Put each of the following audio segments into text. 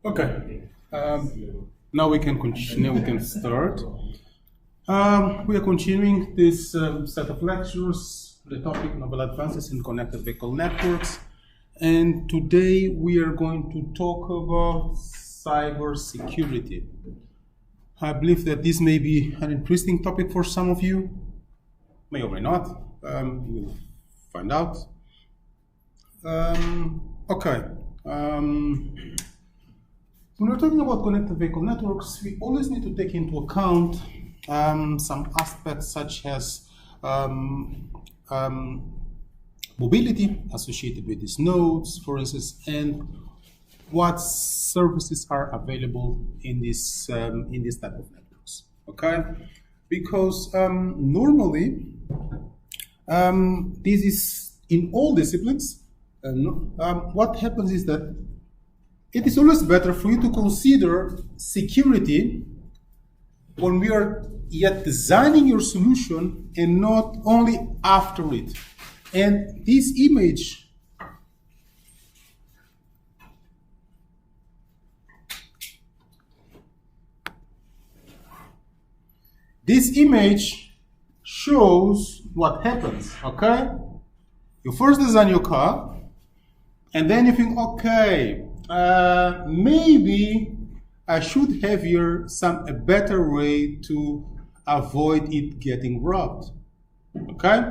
Okay. Now we can continue. We can start. We are continuing this set of lectures. The topic: novel advances in connected vehicle networks, and today we are going to talk about cybersecurity. I believe that this may be an interesting topic for some of you, may or may not. We'll find out. Okay. When we're talking about connected vehicle networks, we always need to take into account some aspects such as mobility associated with these nodes, for instance, and what services are available in this type of networks. Okay, because normally this is in all disciplines. What happens is that it is always better for you to consider security when we are yet designing your solution and not only after it. And this image shows what happens, okay? You first design your car, and then you think, okay, maybe I should have here a better way to avoid it getting robbed. Okay?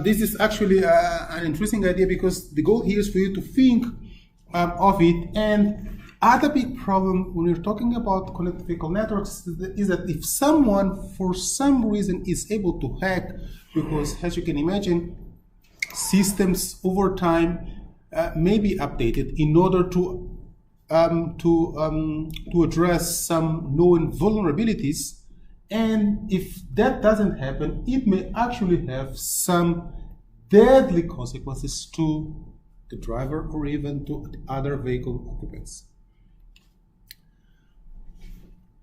This is actually an interesting idea because the goal here is for you to think of it. And other big problem when you're talking about connected vehicle networks is that if someone for some reason is able to hack, because as you can imagine, systems over time may be updated in order to address some known vulnerabilities, and if that doesn't happen, it may actually have some deadly consequences to the driver or even to the other vehicle occupants.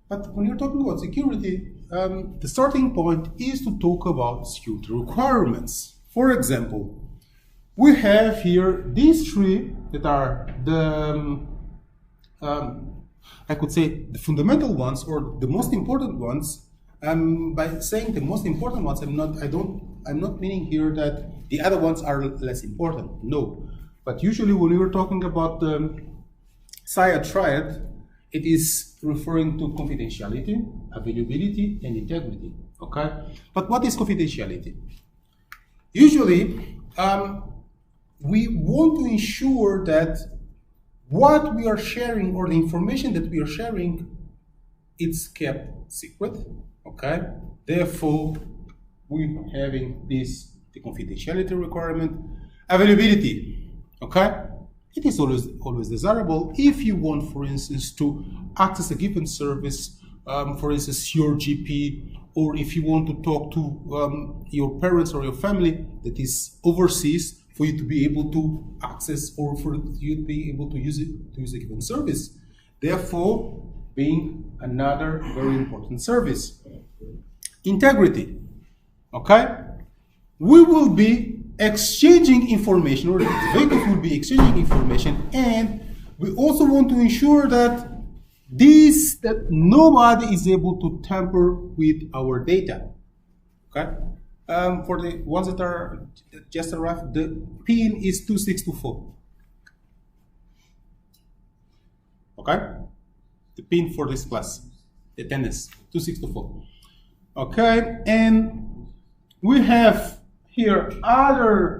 But when you're talking about security, the starting point is to talk about security requirements. For example, we have here these three that are the, I could say, the fundamental ones or the most important ones. By saying the most important ones, I'm not meaning here that the other ones are less important. No, but usually when we were talking about the SIA triad, it is referring to confidentiality, availability, and integrity. Okay, but what is confidentiality? Usually, we want to ensure that what we are sharing or the information that we are sharing, it's kept secret, okay? Therefore, we're having the confidentiality requirement. Availability, okay? It is always desirable if you want, for instance, to access a given service, for instance, your GP, or if you want to talk to your parents or your family that is overseas, for you to be able to access or for you to be able to use a given service. Therefore, being another very important service. Integrity, okay? We will be exchanging information, or the vehicles will be exchanging information, and we also want to ensure that nobody is able to tamper with our data, okay? For the ones that are just arrived, the pin is 2624. Okay? The pin for this class, the attendance, 2624. Okay, and we have here other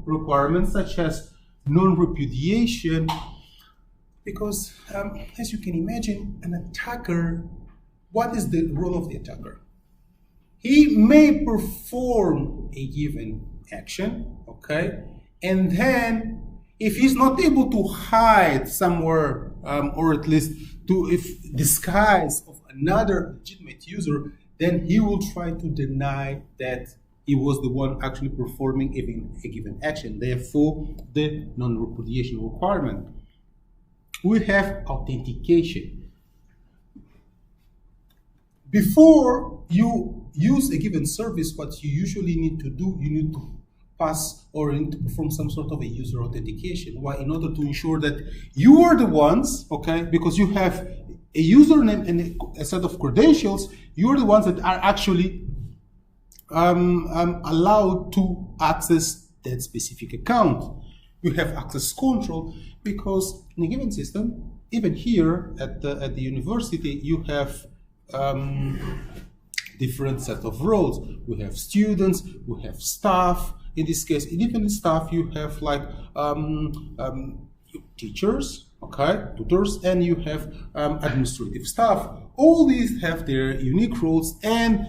requirements such as non-repudiation, because as you can imagine, an attacker, what is the role of the attacker? He may perform a given action, okay, and then if he's not able to hide somewhere, or at least to disguise of another legitimate user, then he will try to deny that he was the one actually performing a given action. Therefore, the non-repudiation requirement. We have authentication. Before you use a given service, what you usually need to do, you need to pass or to perform some sort of a user authentication. Why? In order to ensure that you are the ones, okay, because you have a username and a set of credentials, you're the ones that are actually allowed to access that specific account. You have access control because in a given system, even here at the university, you have different set of roles. We have students, we have staff. In this case, even in staff, you have like teachers, okay, tutors, and you have administrative staff. All these have their unique roles, and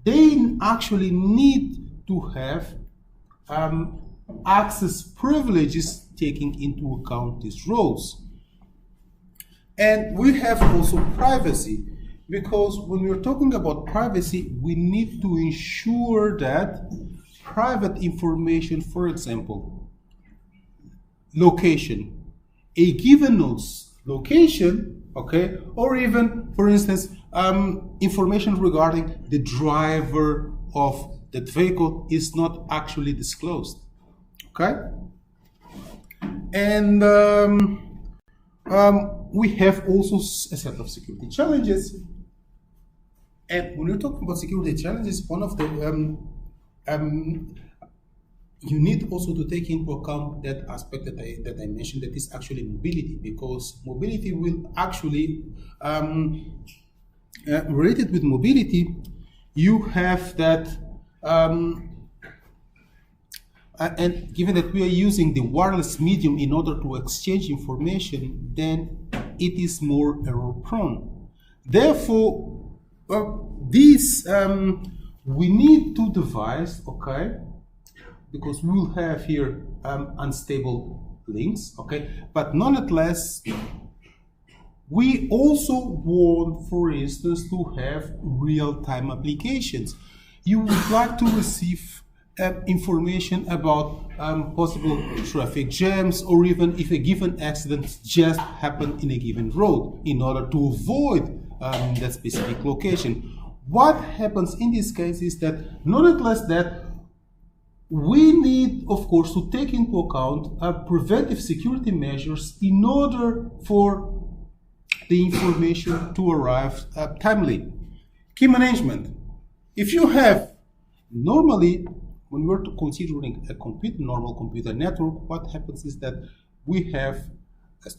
they actually need to have access privileges taking into account these roles. And we have also privacy, because when we're talking about privacy, we need to ensure that private information, for example, location, a given node's location, okay, or even, for instance, information regarding the driver of that vehicle is not actually disclosed, okay? And we have also a set of security challenges. And when we're talking about security challenges, one of the you need also to take into account that aspect that I mentioned, that is actually mobility, because mobility will actually related with mobility, you have that and given that we are using the wireless medium in order to exchange information, then it is more error prone. Therefore, this we need to devise, okay, because we will have here unstable links, okay, but nonetheless, we also want, for instance, to have real-time applications. You would like to receive information about possible traffic jams, or even if a given accident just happened in a given road, in order to avoid that specific location. What happens in this case is that, nonetheless, that we need, of course, to take into account preventive security measures in order for the information to arrive timely. Key management. If you have, normally, when we're considering a normal computer network, what happens is that we have a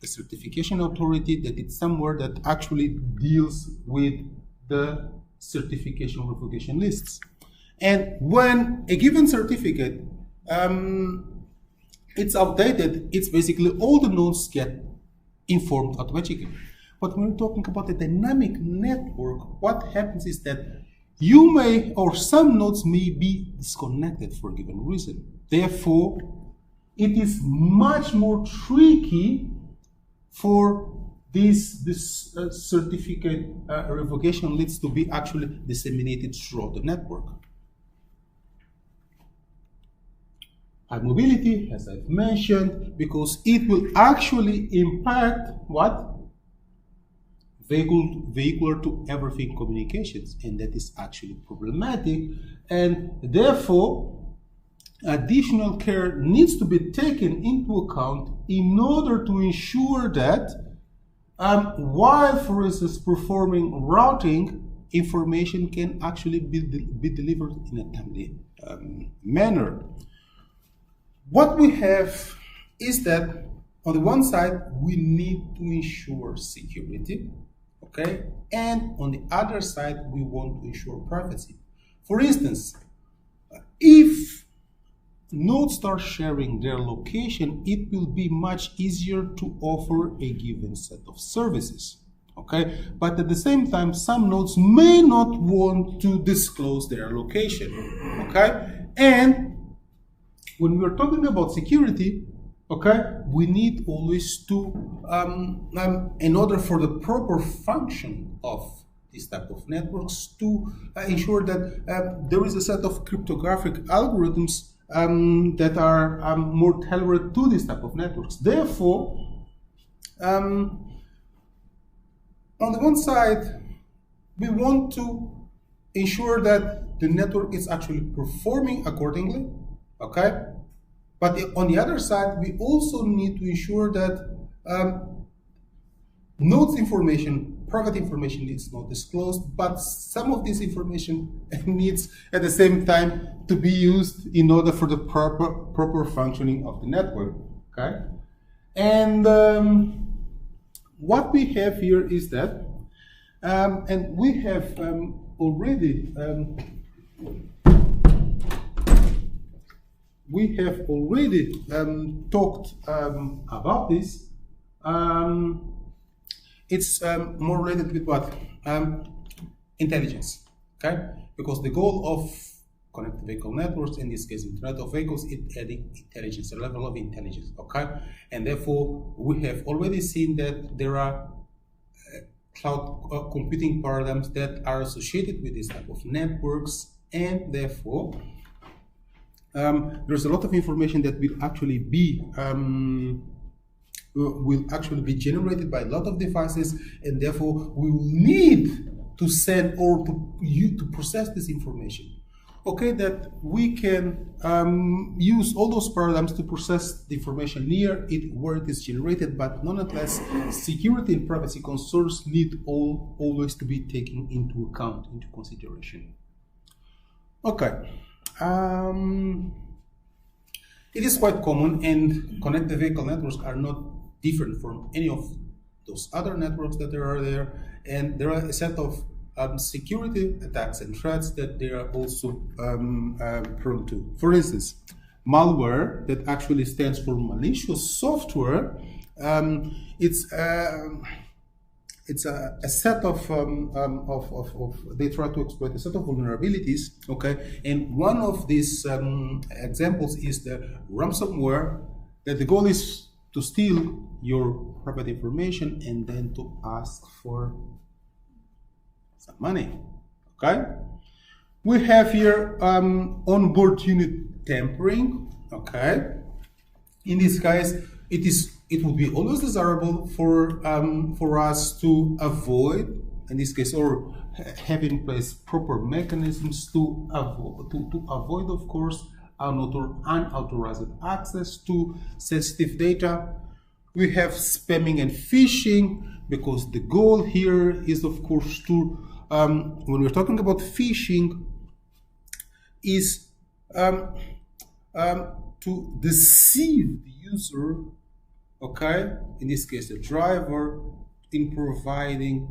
certification authority that is somewhere that actually deals with the certification revocation lists. And when a given certificate it's outdated, it's basically all the nodes get informed automatically. But when we're talking about a dynamic network, what happens is that you may, or some nodes may be disconnected for a given reason. Therefore, it is much more tricky for this certificate revocation lists to be actually disseminated throughout the network. High mobility, as I've mentioned, because it will actually impact what? Vehicular to everything communications, and that is actually problematic, and therefore additional care needs to be taken into account in order to ensure that while, for instance, performing routing, information can actually be delivered in a timely manner. What we have is that on the one side, we need to ensure security, okay? And on the other side, we want to ensure privacy. For instance, if nodes start sharing their location, it will be much easier to offer a given set of services, okay? But at the same time, some nodes may not want to disclose their location, okay? And when we're talking about security, okay, we need always to, in order for the proper function of this type of networks, to ensure that there is a set of cryptographic algorithms that are more tailored to this type of networks. Therefore, on the one side, we want to ensure that the network is actually performing accordingly, okay? But on the other side, we also need to ensure that nodes information, private information is not disclosed, but some of this information needs at the same time to be used in order for the proper functioning of the network, okay? And what we have here is that, and we have already talked about this. It's more related with what? Intelligence, okay? Because the goal of connected vehicle networks, in this case Internet of Vehicles, is adding intelligence, a level of intelligence, okay? And therefore, we have already seen that there are cloud computing paradigms that are associated with this type of networks, and therefore, there's a lot of information that will actually be generated by a lot of devices, and therefore we will need to send or to process this information. Okay, that we can use all those paradigms to process the information near it where it is generated, but nonetheless, security and privacy concerns need always to be taken into account, into consideration. Okay. It is quite common, and connected vehicle networks are not different from any of those other networks that there are there, and there are a set of security attacks and threats that they are also prone to. For instance, malware, that actually stands for malicious software. It's a set of they try to exploit a set of vulnerabilities, okay? And one of these examples is the ransomware, that the goal is to steal your private information and then to ask for some money, okay? We have here onboard unit tampering, okay? In this case, it would be always desirable for us to avoid, in this case, or have in place proper mechanisms to avoid, of course, unauthorized access to sensitive data. We have spamming and phishing, because the goal here is, of course, to when we're talking about phishing, is to deceive the user, okay, in this case the driver, in providing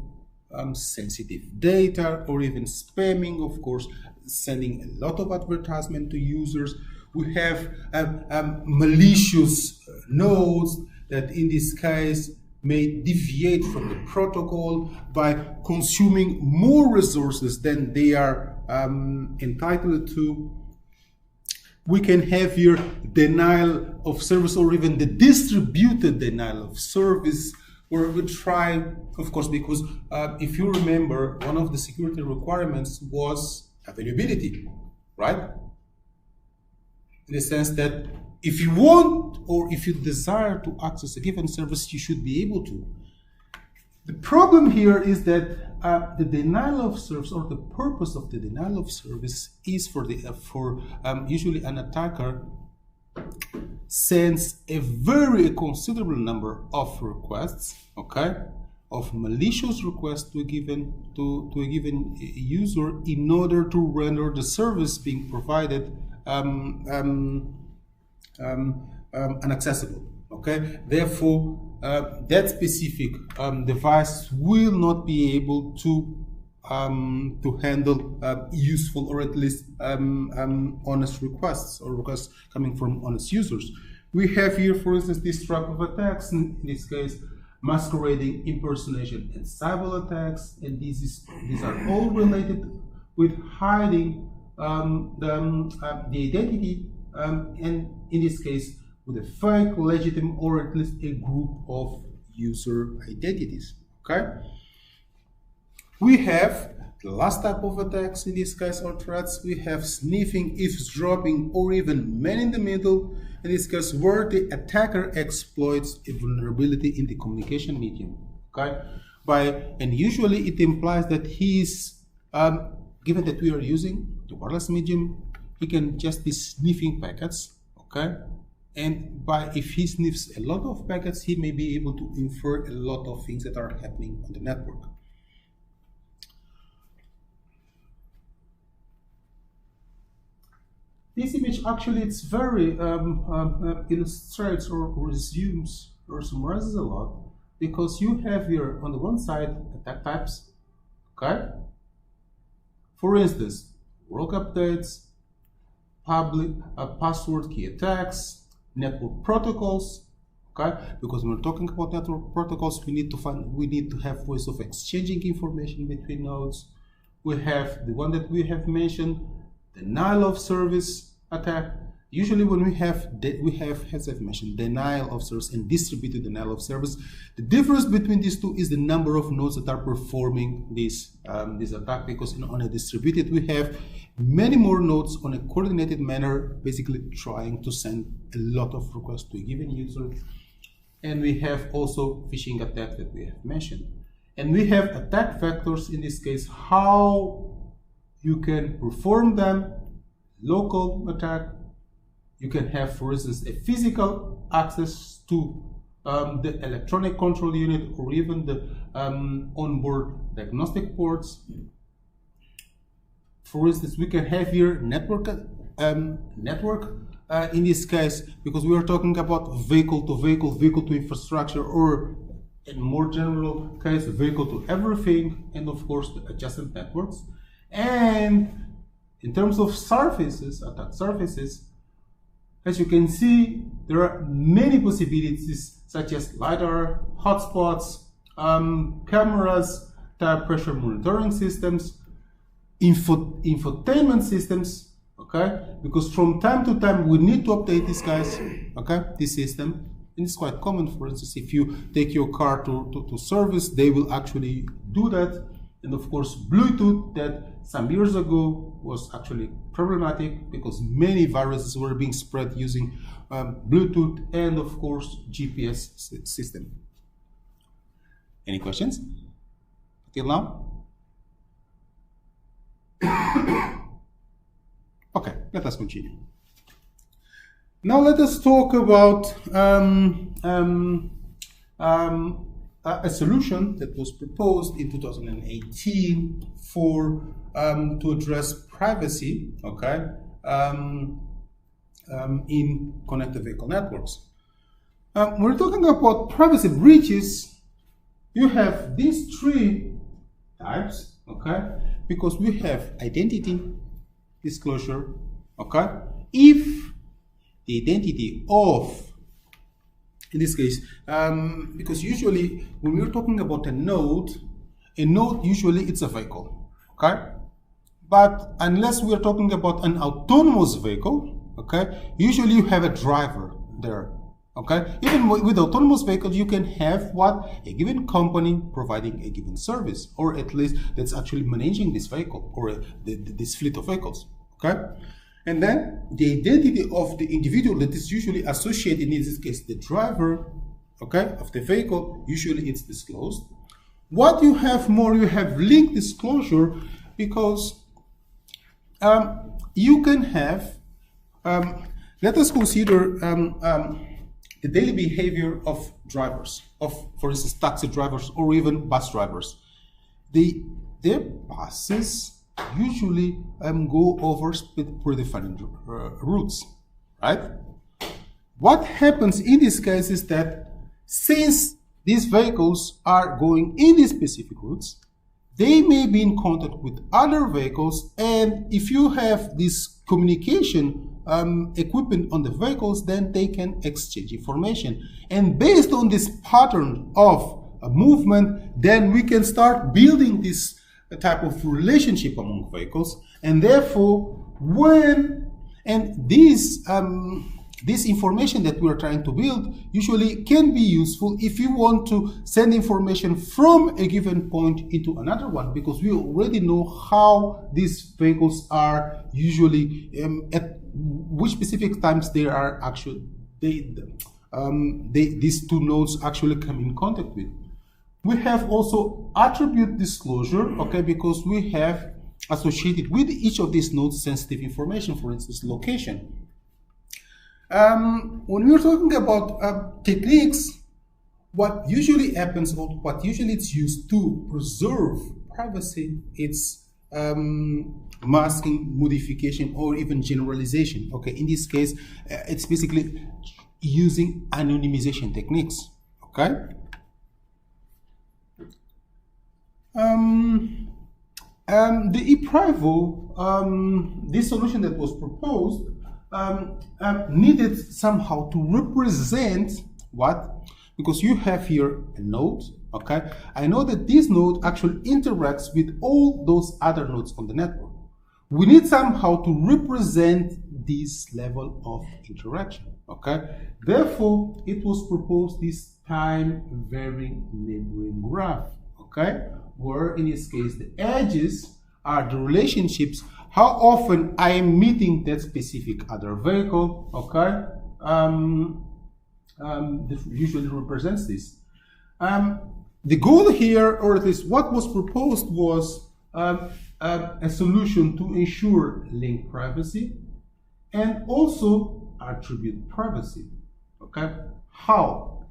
sensitive data, or even spamming, of course, sending a lot of advertisement to users. We have malicious nodes that in this case may deviate from the protocol by consuming more resources than they are entitled to. We can have here denial of service, or even the distributed denial of service, where we try, of course, because if you remember, one of the security requirements was availability, right? In the sense that if you want or if you desire to access a given service, you should be able to. The problem here is that the denial of service, or the purpose of the denial of service, is for usually an attacker sends a very considerable number of requests, okay, of malicious requests to a given user in order to render the service being provided inaccessible. Okay, therefore, that specific device will not be able to handle useful, or at least honest requests, or requests coming from honest users. We have here, for instance, this type of attacks, in this case, masquerading, impersonation, and cyber attacks, and these are all related with hiding the identity, and in this case, with a fake, legitimate, or at least a group of user identities, okay? We have the last type of attacks, in this case, or threats. We have sniffing, eavesdropping, or even man in the middle, in this case, where the attacker exploits a vulnerability in the communication medium, okay? And usually it implies that he is given that we are using the wireless medium, he can just be sniffing packets, okay? And if he sniffs a lot of packets, he may be able to infer a lot of things that are happening on the network. This image actually, it's very illustrates or resumes or summarizes a lot, because you have here on the one side attack types, okay? For instance, work updates, public password key attacks, network protocols, okay? Because when we're talking about network protocols, we need to have ways of exchanging information between nodes. We have the one that we have mentioned, denial of service attack. Usually when we have, as I've mentioned, denial of service and distributed denial of service. The difference between these two is the number of nodes that are performing this attack, because on a distributed we have many more nodes on a coordinated manner, basically trying to send a lot of requests to a given user. And we have also phishing attack that we have mentioned. And we have attack vectors, in this case, how you can perform them. Local attack, you can have, for instance, a physical access to the electronic control unit, or even the onboard diagnostic ports. For instance, we can have here network in this case, because we are talking about vehicle to vehicle, vehicle to infrastructure, or in more general case, vehicle to everything, and of course the adjacent networks. And in terms of surfaces, attack surfaces, as you can see, there are many possibilities, such as LiDAR, hotspots, cameras, tire pressure monitoring systems, infotainment systems, okay? Because from time to time we need to update these guys, okay? This system, and it's quite common. For instance, if you take your car to service, they will actually do that. And of course, Bluetooth, that some years ago was actually problematic, because many viruses were being spread using Bluetooth and of course GPS system. Any questions till now? Okay, let us continue. Now let us talk about a solution that was proposed in 2018 for to address privacy, okay, in connected vehicle networks. We're talking about privacy breaches. You have these three types, okay, because we have identity disclosure, okay. If the identity of, in this case, because usually when we're talking about a node usually it's a vehicle, okay? But unless we're talking about an autonomous vehicle, okay, usually you have a driver there, okay? Even with autonomous vehicles, you can have what? A given company providing a given service, or at least that's actually managing this vehicle, or this fleet of vehicles, okay? And then the identity of the individual that is usually associated, in this case, the driver, okay, of the vehicle, usually it's disclosed. What you have more, you have link disclosure, because you can have, let us consider the daily behavior of drivers, for instance, taxi drivers or even bus drivers. Their buses usually go over predefined routes, right? What happens in this case is that since these vehicles are going in these specific routes, they may be in contact with other vehicles, and if you have this communication equipment on the vehicles, then they can exchange information. And based on this pattern of movement, then we can start building this type of relationship among vehicles, and therefore this information that we are trying to build usually can be useful if you want to send information from a given point into another one, because we already know how these vehicles are usually at which specific times they are actually these two nodes actually come in contact with. We have also attribute disclosure, okay, because we have associated with each of these nodes sensitive information, for instance, location. When we're talking about techniques, what usually happens, or what usually it's used to preserve privacy, it's masking, modification, or even generalization. Okay, in this case, it's basically using anonymization techniques. Okay. The ePrivo, this solution that was proposed, needed somehow to represent what? Because you have here a node, okay? I know that this node actually interacts with all those other nodes on the network. We need somehow to represent this level of interaction, okay? Therefore, it was proposed this time-varying neighboring graph, okay? Where in this case, the edges are the relationships, how often I am meeting that specific other vehicle, okay? This usually represents this. The goal here, or at least what was proposed, was a solution to ensure link privacy and also attribute privacy. Okay, how?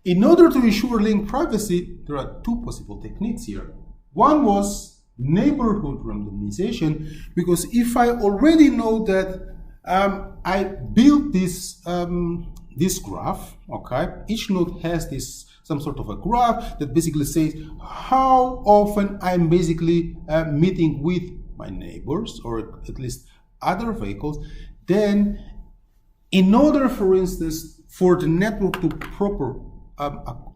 In order to ensure link privacy, there are two possible techniques here. One was neighborhood randomization, because if I already know that I built this this graph, okay, each node has this some sort of a graph that basically says how often I'm basically meeting with my neighbors, or at least other vehicles. Then, in order, for instance, for the network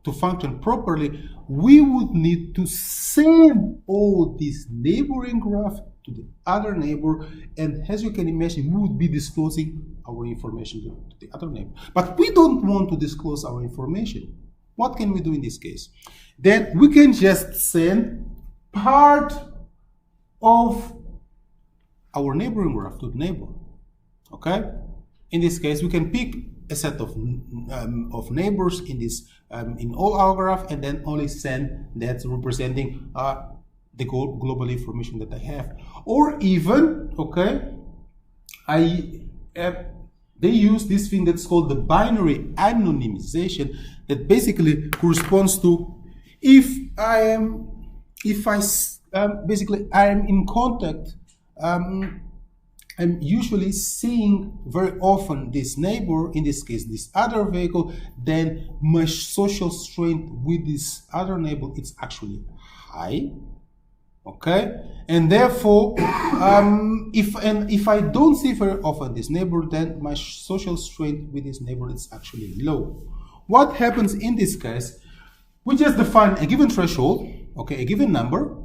to function properly, we would need to send all this neighboring graph to the other neighbor, and as you can imagine, we would be disclosing our information to the other neighbor. But we don't want to disclose our information. What can we do in this case? Then we can just send part of our neighboring graph to the neighbor. Okay? In this case, we can pick a set of neighbors in this in all our graph, and then only send that representing the global information that I have. Or even, okay, they use this thing that's called the binary anonymization, that basically corresponds to if I am in contact, I'm usually seeing very often this neighbor, in this case this other vehicle, then my social strength with this other neighbor it's actually high. Okay, and therefore, if I don't see very often this neighbor, then my social strength with this neighbor is actually low. What happens in this case? We just define a given threshold, okay, a given number,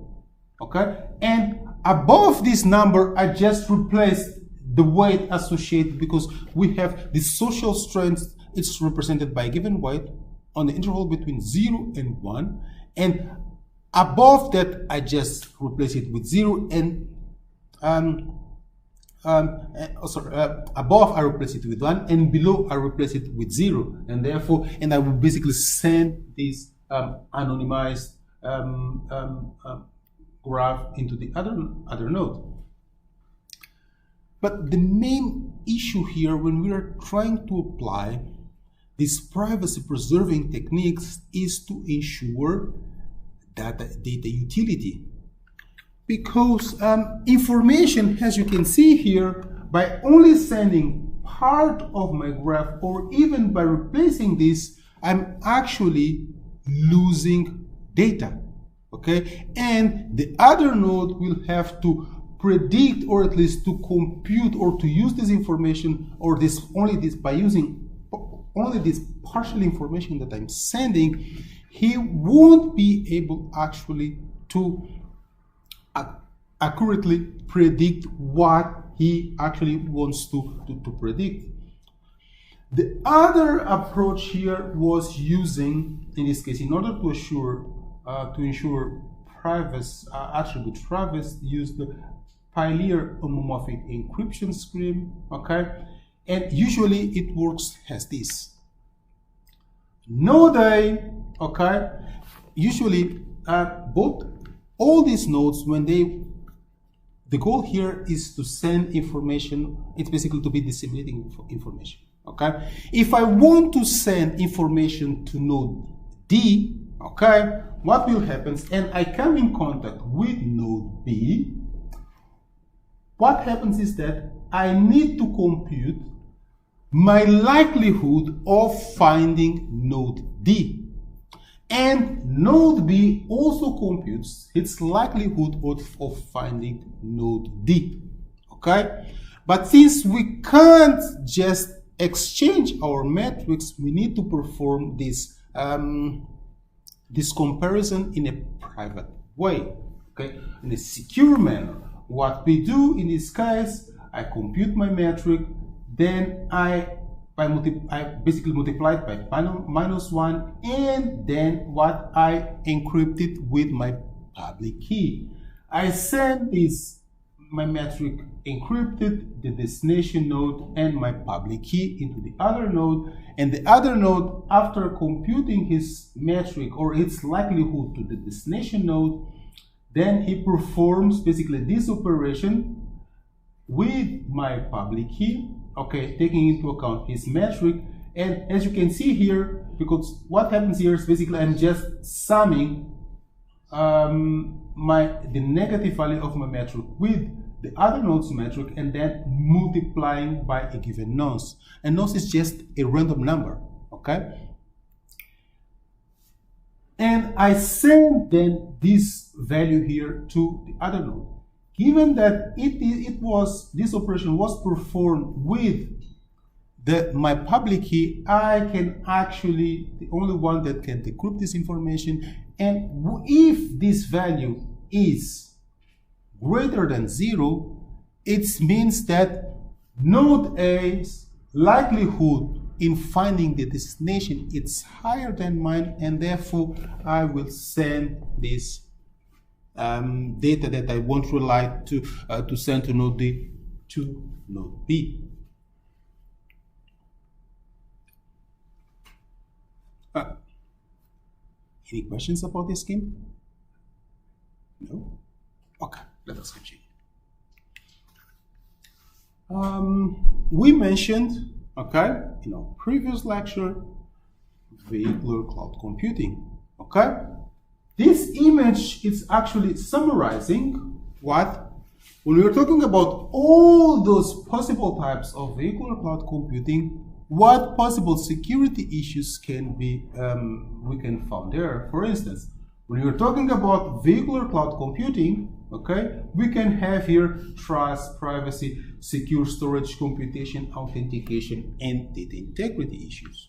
okay, and above this number, I just replace the weight associated, because we have the social strength. It's represented by a given weight on the interval between 0 and 1, and above that, I just replace it with 0, and above I replace it with 1, and below I replace it with 0, and therefore, and I will basically send this anonymized graph into the other node. But the main issue here, when we are trying to apply these privacy preserving techniques, is to ensure data utility, because information, as you can see here, by only sending part of my graph, or even by replacing this, I'm actually losing data. Okay, and the other node will have to predict, or at least to compute, or to use this information, or by using only this partial information that I'm sending. He won't be able actually to accurately predict what he actually wants to predict. The other approach here was using, in this case, in order to ensure privacy, attribute privacy, use the Pylere homomorphic encryption scheme, okay? And usually it works as this. Node A, okay, usually both all these nodes, the goal here is to send information. It's basically to be disseminating information. Okay. If I want to send information to node D, okay, what will happen? And I come in contact with node B. What happens is that I need to compute my likelihood of finding node D. And node B also computes its likelihood of finding node D. Okay? But since we can't just exchange our metrics, we need to perform this, this comparison in a private way, okay? In a secure manner. What we do in this case, I compute my metric, then I basically multiply it by -1, and then what I encrypted with my public key. I send my metric encrypted, the destination node, and my public key into the other node, and the other node, after computing his metric or its likelihood to the destination node, then he performs basically this operation with my public key, okay, taking into account his metric. And as you can see here, because what happens here is basically I'm just summing the negative value of my metric with the other node's metric and then multiplying by a given nonce. And nonce is just a random number, okay? And I send then this value here to the other node. Given that this operation was performed with my public key, I can actually, the only one that can decrypt this information, and if this value is greater than 0, it means that node A's likelihood in finding the destination is higher than mine, and therefore I will send this data that I won't rely to send to node D to node B. Any questions about this scheme? No? Okay, let us continue. We mentioned, okay, in our previous lecture, vehicular cloud computing, okay? This image is actually summarizing what, when we're talking about all those possible types of vehicular cloud computing, what possible security issues can be, we can find there. For instance, when you're talking about vehicular cloud computing, okay, we can have here trust, privacy, secure storage, computation, authentication, and data integrity issues.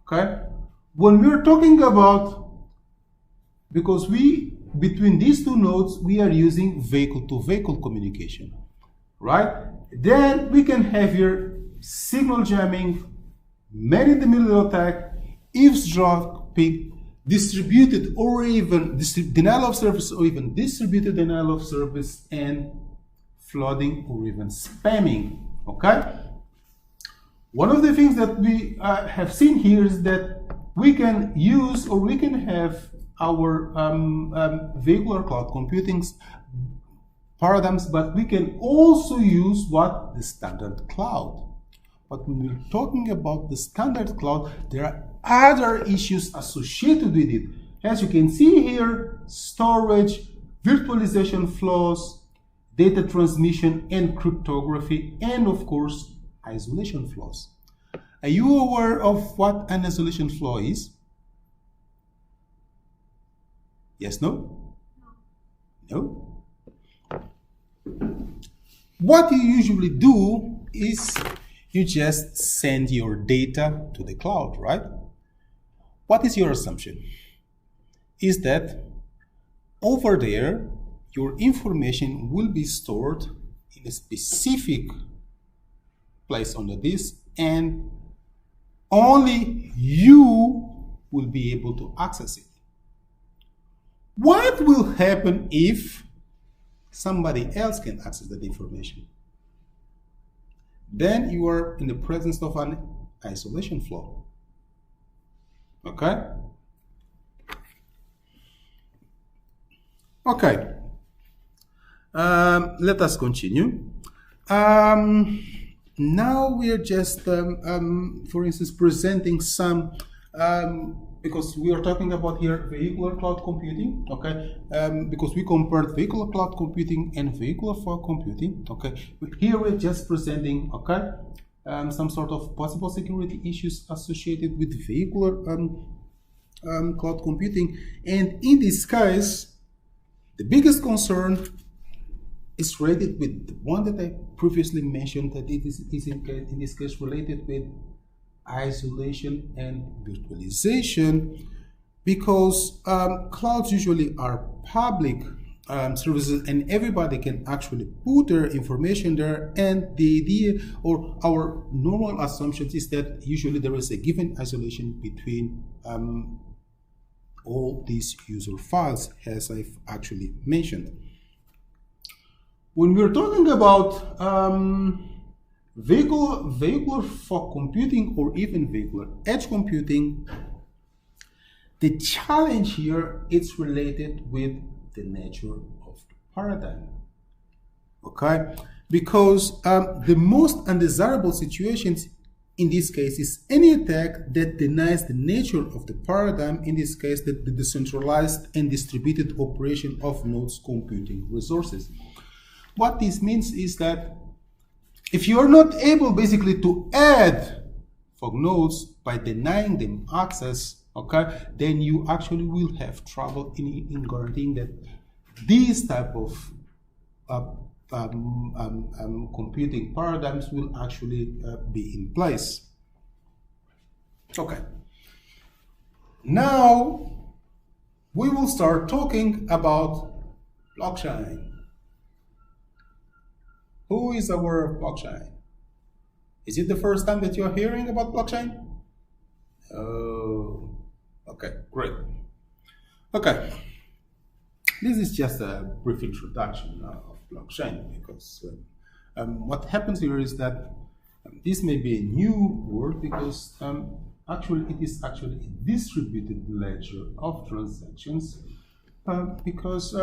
Okay, when we're talking about, because between these two nodes we are using vehicle-to-vehicle communication, right? Then we can have here signal jamming, man-in-the-middle attack, eavesdropping, distributed or even denial of service or even distributed denial of service, and flooding or even spamming, okay? One of the things that we have seen here is that we can use, or we can have our vehicular cloud computing paradigms, but we can also use what? The standard cloud. But when we're talking about the standard cloud, there are other issues associated with it. As you can see here, storage, virtualization flaws, data transmission and cryptography, and of course, isolation flaws. Are you aware of what an isolation flaw is? Yes, no? No? What you usually do is you just send your data to the cloud, right? What is your assumption? Is that over there, your information will be stored in a specific place on the disk, and only you will be able to access it. What will happen if somebody else can access that information? Then you are in the presence of an isolation flaw. Okay? Okay, let us continue. Now we are just, for instance, presenting some, because we are talking about here vehicular cloud computing, okay? Because we compared vehicular cloud computing and vehicular fog computing, okay? But here we're just presenting, okay, some sort of possible security issues associated with vehicular cloud computing. And in this case, the biggest concern is related with the one that I previously mentioned, that it is in this case related with isolation and virtualization, because clouds usually are public services and everybody can actually put their information there, and the idea or our normal assumption is that usually there is a given isolation between all these user files, as I've actually mentioned. When we're talking about vehicular fog computing or even vehicular edge computing, the challenge here is related with the nature of the paradigm. Okay? Because the most undesirable situations in this case is any attack that denies the nature of the paradigm, in this case, the decentralized and distributed operation of nodes computing resources. What this means is that if you are not able basically to add fog nodes by denying them access, okay, then you actually will have trouble in guaranteeing that these type of computing paradigms will actually be in place. Okay. Now we will start talking about blockchain. Who is aware of blockchain? Is it the first time that you are hearing about blockchain? Oh, okay, great. Okay, this is just a brief introduction of blockchain, because what happens here is that this may be a new word, because actually it is actually a distributed ledger of transactions, because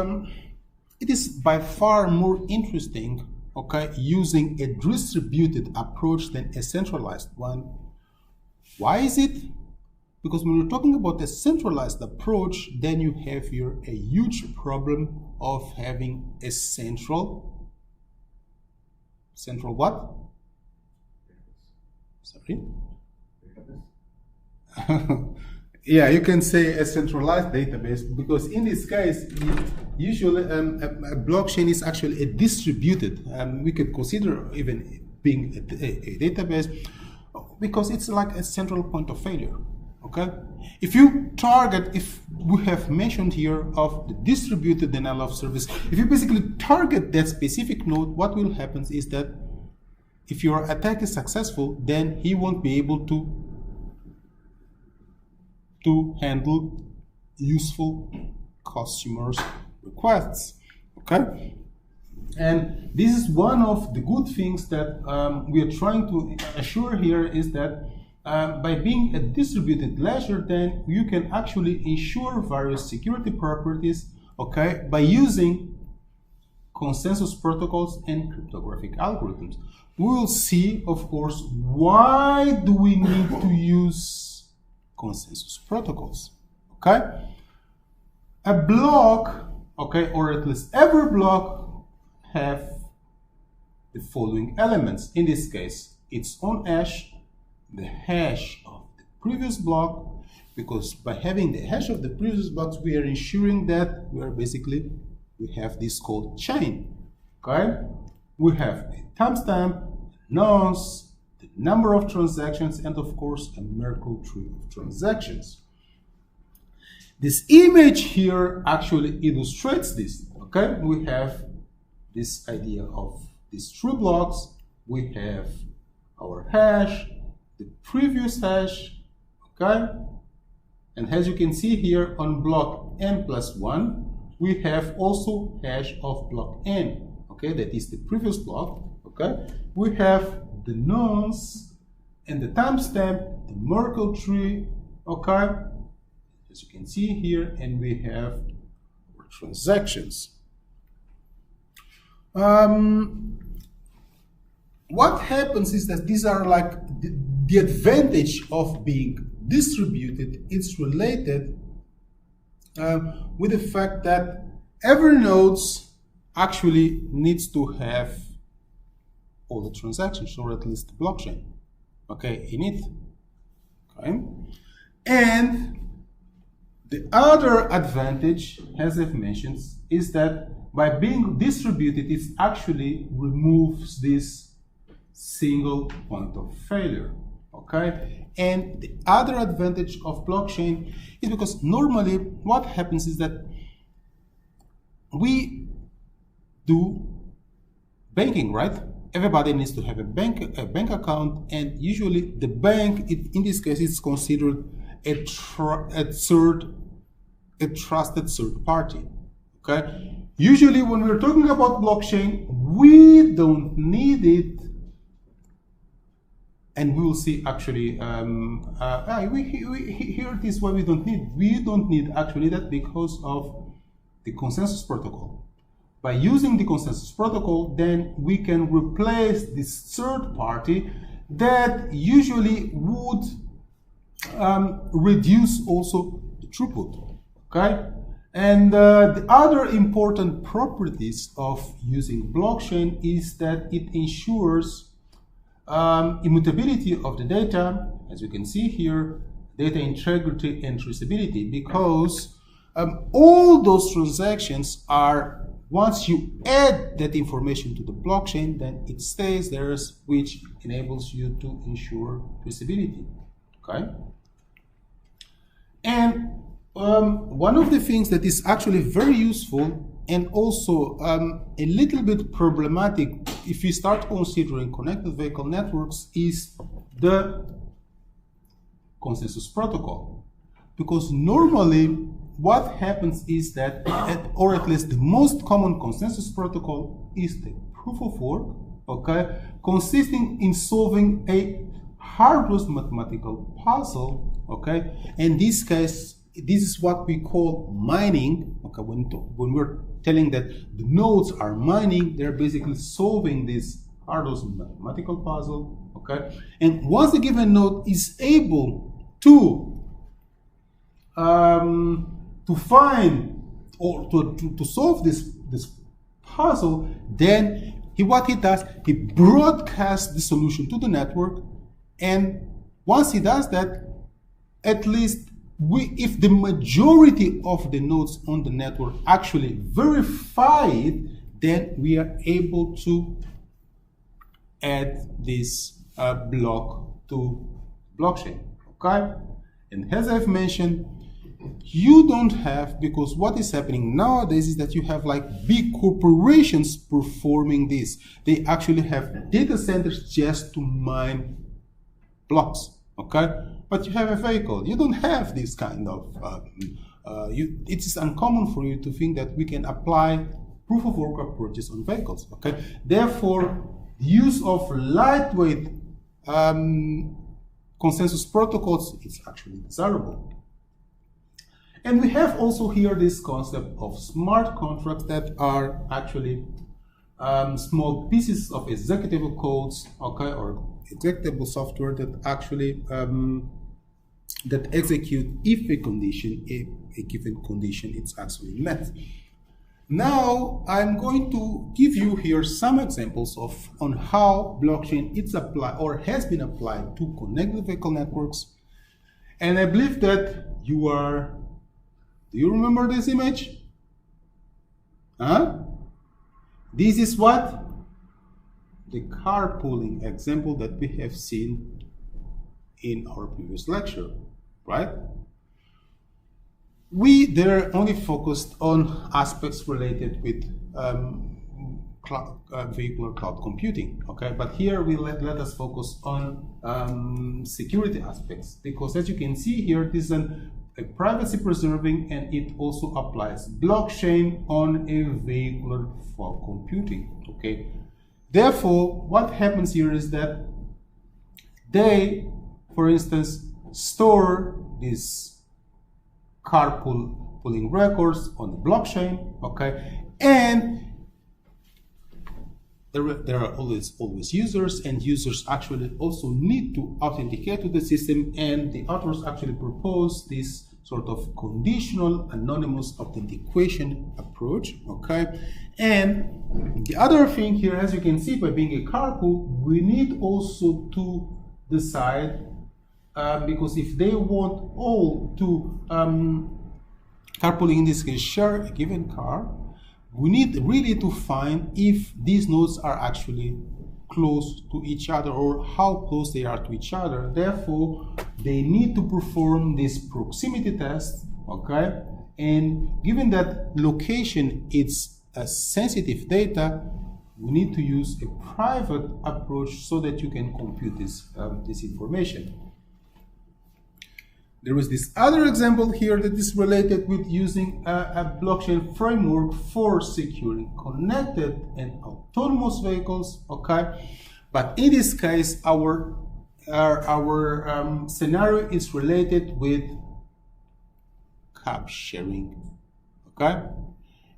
it is by far more interesting, okay, using a distributed approach than a centralized one. Why is it? Because when you're talking about a centralized approach, then you have here a huge problem of having a central what? Sorry? Yeah, you can say a centralized database, because in this case, usually a blockchain is actually a distributed, we could consider even being a database, because it's like a central point of failure. Okay, if you target, if we have mentioned here of the distributed denial of service, if you basically target that specific node, what will happen is that if your attack is successful, then he won't be able to handle useful customers' requests. Okay, and this is one of the good things that we are trying to assure here, is that by being a distributed ledger, then you can actually ensure various security properties, okay, by using consensus protocols and cryptographic algorithms. We will see, of course, why do we need to use consensus protocols, okay? A block, okay, or at least every block have the following elements. In this case, its own hash, the hash of the previous block, because by having the hash of the previous blocks, we are ensuring that we have this called chain, okay? We have a timestamp, nonce, the number of transactions, and of course a Merkle tree of transactions. This image here actually illustrates this, okay? We have this idea of these three blocks. We have our hash, the previous hash, okay? And as you can see here on block n+1, we have also hash of block n, okay? That is the previous block, okay? We have the nonce and the timestamp, the Merkle tree, okay? As you can see here, and we have our transactions. What happens is that these are like the advantage of being distributed. It's related with the fact that every node actually needs to have all the transactions, or at least the blockchain, okay, in it. Okay, and the other advantage, as I've mentioned, is that by being distributed, it actually removes this single point of failure. Okay, and the other advantage of blockchain is because normally what happens is that we do banking, right? Everybody needs to have a bank account, and usually the bank, in this case, is considered a trusted third party. Okay. Usually, when we're talking about blockchain, we don't need it, and we will see actually. We hear this why we don't need. We don't need actually that because of the consensus protocol. By using the consensus protocol, then we can replace this third party that usually would reduce also the throughput. Okay, and the other important properties of using blockchain is that it ensures immutability of the data, as you can see here, data integrity and traceability, because all those transactions are, once you add that information to the blockchain, then it stays there, which enables you to ensure traceability. Okay? And one of the things that is actually very useful and also a little bit problematic if you start considering connected vehicle networks is the consensus protocol. Because normally what happens is that, or at least the most common consensus protocol is the proof of work, okay, consisting in solving a hardware mathematical puzzle, okay. In this case, this is what we call mining, okay. When we're telling that the nodes are mining, they're basically solving this hardware mathematical puzzle, okay. And once a given node is able to find or to solve this puzzle, then what he does, he broadcasts the solution to the network, and once he does that, at least if the majority of the nodes on the network actually verify it, then we are able to add this block to blockchain. Okay, and as I've mentioned, you don't have, because what is happening nowadays is that you have like big corporations performing this. They actually have data centers just to mine blocks, okay? But you have a vehicle. You don't have this kind of, it is uncommon for you to think that we can apply proof of work approaches on vehicles, okay? Therefore, use of lightweight consensus protocols is actually desirable. And we have also here this concept of smart contracts that are actually small pieces of executable codes, okay, or executable software that actually that execute if a given condition is actually met. Now I'm going to give you here some examples on how blockchain is applied or has been applied to connected vehicle networks, and I believe that you are. Do you remember this image? Huh? This is what? The carpooling example that we have seen in our previous lecture, right? We there only focused on aspects related with vehicular cloud computing, okay? But here we let us focus on security aspects, because as you can see here, this is a privacy preserving, and it also applies blockchain on a vehicular fog computing, okay? Therefore, what happens here is that they, for instance, store this carpool pulling records on the blockchain, okay? And there are always users, and users actually also need to authenticate to the system, and the authors actually propose this sort of conditional anonymous authentication approach, okay? And the other thing here, as you can see, by being a carpool, we need also to decide, because if they want all to carpooling in this case share a given car, we need really to find if these nodes are actually close to each other or how close they are to each other. Therefore, they need to perform this proximity test, okay? And given that location is a sensitive data, we need to use a private approach so that you can compute this information. There is this other example here that is related with using a blockchain framework for securing connected and autonomous vehicles, okay? But in this case, our scenario is related with cab sharing, okay?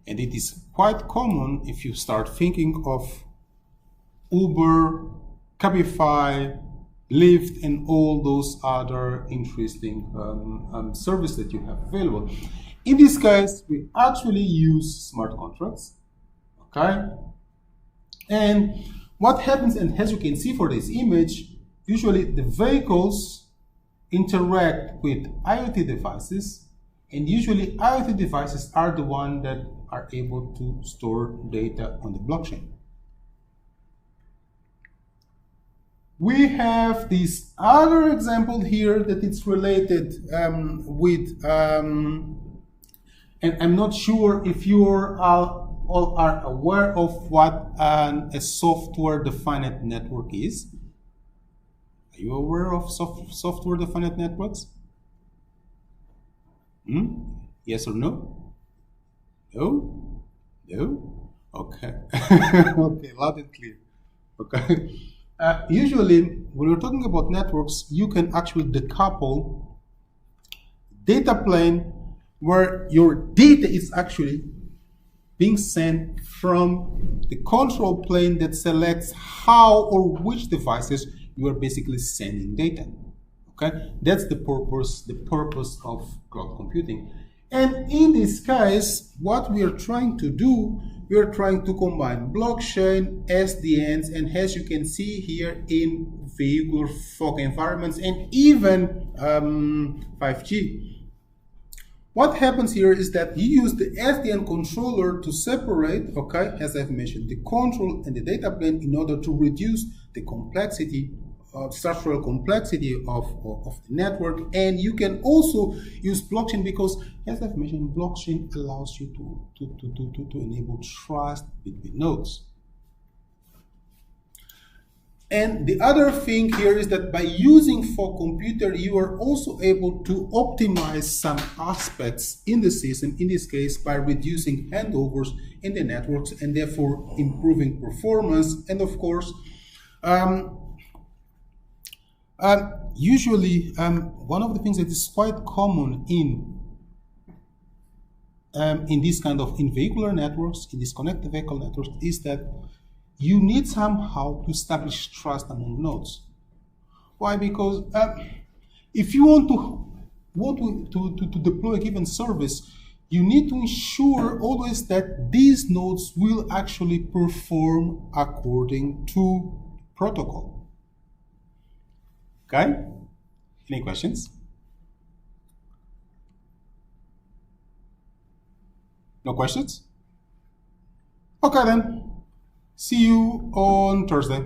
And it is quite common if you start thinking of Uber, Cabify, Lyft, and all those other interesting services that you have available. In this case, we actually use smart contracts, okay? And what happens, and as you can see for this image, usually the vehicles interact with IoT devices, and usually IoT devices are the ones that are able to store data on the blockchain. We have this other example here that it's related with, and I'm not sure if you all are aware of what a software-defined network is. Are you aware of software-defined networks? Yes or no? No? No? Okay. Okay, loud and clear. Okay. Usually, when we're talking about networks, you can actually decouple data plane where your data is actually being sent from the control plane that selects how or which devices you are basically sending data. Okay, that's the purpose of cloud computing. And in this case, what we are trying to do, we are trying to combine blockchain, SDNs, and as you can see here in vehicular fog environments and even 5G. What happens here is that you use the SDN controller to separate, okay, as I've mentioned, the control and the data plane in order to reduce the complexity, structural complexity of the network. And you can also use blockchain because, as I've mentioned, blockchain allows you to enable trust between nodes. And the other thing here is that by using fog computer, you are also able to optimize some aspects in the system, in this case, by reducing handovers in the networks and therefore improving performance. And of course, usually, one of the things that is quite common in this kind of vehicular networks, in these connected vehicle networks, is that you need somehow to establish trust among nodes. Why? Because if you want to deploy a given service, you need to ensure always that these nodes will actually perform according to protocol. Okay? Any questions? No questions? Okay then. See you on Thursday.